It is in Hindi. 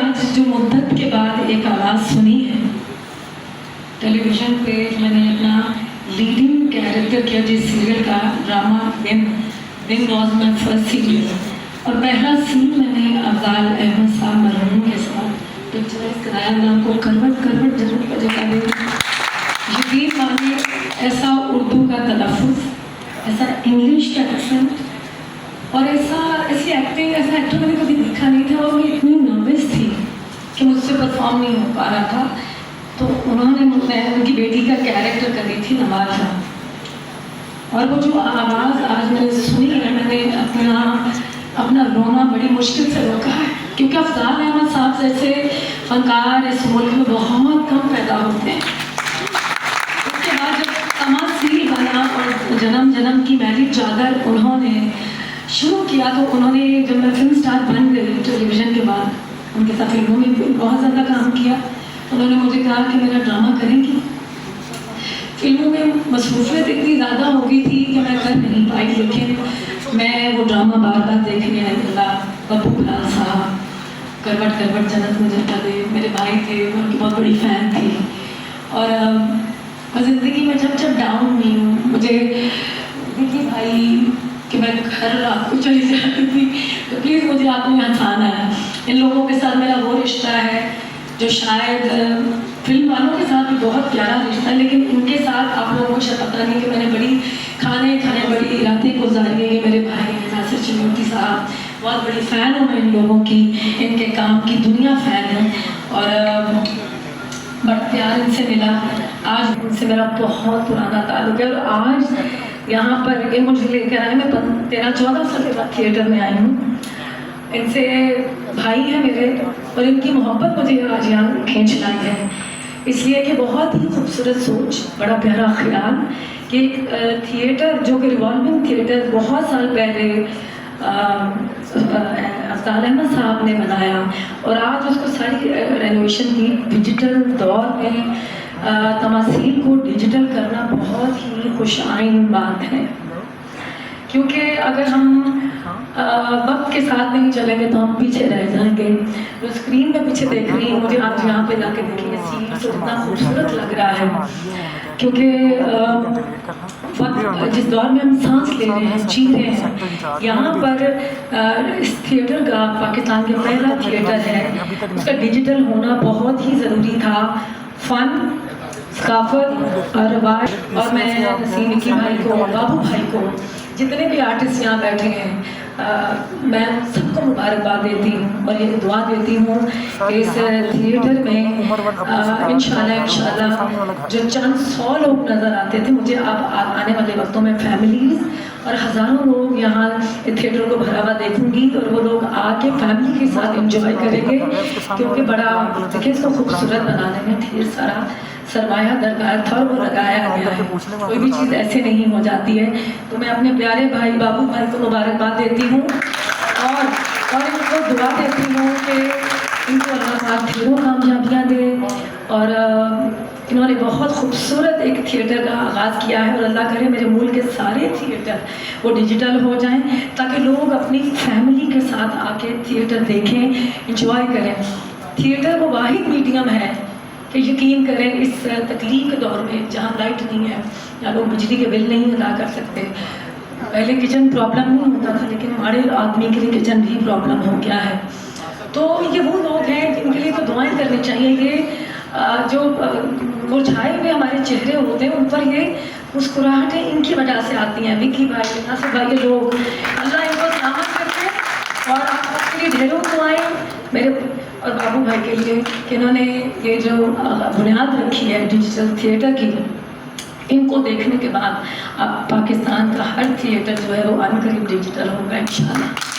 आज जो मुद्दत के बाद एक आवाज़ सुनी है टेलीविज़न पे, मैंने अपना लीडिंग कैरेक्टर किया जिस सीरियल का ड्रामा दिन वॉज माई फर्स्ट सीरियल, और पहला सीन मैंने अफजाल अहमद साहब मरहूम के साथ पिक्चराइज कराया। मैं आपको करवट करवट जरूर का जगह दें। यकीन मानिए, ऐसा उर्दू का तलफ़ुज़, ऐसा इंग्लिश का एक्सेंट और ऐसी एक्टिंग, ऐसा एक्टर मैंने कभी देखा नहीं था। और मैं इतनी नर्वस थी कि मुझसे परफॉर्म नहीं हो पा रहा था। तो मैं उनकी बेटी का कैरेक्टर कर रही थी नवाज़ा, और वो जो आवाज़ आज मैंने सुनी है, मैंने अपना रोना बड़ी मुश्किल से रोका है, क्योंकि अफजाल अहमद साहब जैसे फनकार इस मुल्क में बहुत कम पैदा होते हैं। उसके बाद जब तमासील बना और जन्म जन्म की मैरिज चादर उन्होंने शुरू किया, तो उन्होंने जब मैं फिल्म स्टार बन गई टेलीविज़न के बाद, उनके साथ फिल्मों में भी बहुत ज़्यादा काम किया। उन्होंने मुझे कहा कि मेरा ड्रामा करेंगी। फिल्मों में मसरूफियत इतनी ज़्यादा हो गई थी कि मैं कर नहीं पाई, लेकिन मैं वो ड्रामा बार बार देखने आई। बब्बू लाल साहब, करवट करवट जन्नत में जगह दे, मेरे भाई थे, मैं उनकी बहुत बड़ी फ़ैन थी। और मैं ज़िंदगी में जब डाउन हुई हूँ, मुझे देखिए भाई कि मैं घर रात को चली जाती थी, तो प्लीज़ मुझे आपने हंसाना है। इन लोगों के साथ मेरा वो रिश्ता है जो शायद फिल्म वालों के साथ भी बहुत प्यारा रिश्ता है, लेकिन इनके साथ आप लोगों को शायद पता नहीं कि मैंने बड़ी खाने बड़ी रातें गुजारी है। ये मेरे भाई हैं नासिर चिन्नौती साहब, बहुत बड़ी फ़ैन हूँ मैं इन लोगों की, इनके काम की दुनिया फ़ैन है, और बड़ा प्यार इनसे मिला। आज उनसे मेरा बहुत पुराना ताल्लुक़ है, और आज यहाँ पर ये मुझे लेकर आए। मैं 13-14 साल के बाद थिएटर में आई हूँ। इनसे भाई हैं मेरे, और इनकी मोहब्बत मुझे आज यहाँ खींच लाई है, इसलिए कि बहुत ही खूबसूरत सोच, बड़ा प्यारा ख्याल कि थिएटर जो कि रिवॉल्विंग थिएटर बहुत साल पहले अफजाल अहमद साहब ने बनाया, और आज उसको सारी रेनोवेशन की डिजिटल दौर में तमासील को डिजिटल करना बहुत ही खुशाइन बात है, क्योंकि अगर हम वक्त के साथ नहीं चलेंगे तो हम पीछे रह जाएंगे। जो स्क्रीन पे पीछे देख रही हूँ, मुझे आज यहाँ पे जाके देखिए सीट से इतना खूबसूरत लग रहा है, क्योंकि वक्त जिस दौर में हम सांस ले रहे हैं, जी रहे हैं, यहाँ पर इस थिएटर का पाकिस्तान का पहला थिएटर है, उसका डिजिटल होना बहुत ही ज़रूरी था। फ़न, सकाफत और रवाज, और मैं नसीम निकी भाई को, बाबू भाई को, जितने भी आर्टिस्ट यहाँ बैठे हैं, मैं सबको मुबारकबाद देती हूँ, और ये दुआ देती हूँ कि इस थिएटर में इंशाल्लाह जो चंद 100 लोग नज़र आते थे, मुझे अब आने वाले वक्तों में फैमिलीज़ और हज़ारों लोग यहाँ थिएटर को भरा हुआ देखूंगी, और वो लोग आके फैमिली के साथ एंजॉय करेंगे, क्योंकि बड़ा देखिए इसको खूबसूरत बनाने में ढेर सारा सरमाया दरकार था, और वो लगाया गया है। कोई भी चीज़ ऐसे नहीं हो जाती है। तो मैं अपने प्यारे भाई बाबू भाई को मुबारकबाद देती हूँ, और इनको दुआ देती हूँ कि इनको अल्लाह पाक ढेरों कामयाबियाँ दे, और इन्होंने बहुत खूबसूरत एक थिएटर का आगाज़ किया है, और अल्लाह करे मेरे मुल्क के सारे थिएटर वो डिजिटल हो जाएं, ताकि लोग अपनी फैमिली के साथ आके थिएटर देखें, इंजॉय करें। थिएटर वो वाहिद मीडियम है कि यकीन करें इस तकलीफ के दौर में, जहाँ लाइट नहीं है या लोग बिजली के बिल नहीं अदा कर सकते। पहले किचन प्रॉब्लम नहीं होता था, लेकिन हमारे आदमी के लिए किचन भी प्रॉब्लम हो गया है। तो ये वो लोग हैं जिनके लिए तो दुआएं करनी चाहिए। ये जो मुरझाए हुए हमारे चेहरे होते हैं, उन पर ये मुस्कुराहटें इनकी वजह से आती हैं। विकी भाई, नासिर भाई, ये लोग, अल्लाह इनको सलामत रखे, और आपके लिए ढेरों दुआएं मेरे और बाबू भाई के लिए कि इन्होंने ये जो बुनियाद रखी है डिजिटल थिएटर की, इनको देखने के बाद अब पाकिस्तान का हर थिएटर जो है वो अनकरीब डिजिटल होगा इंशाल्लाह।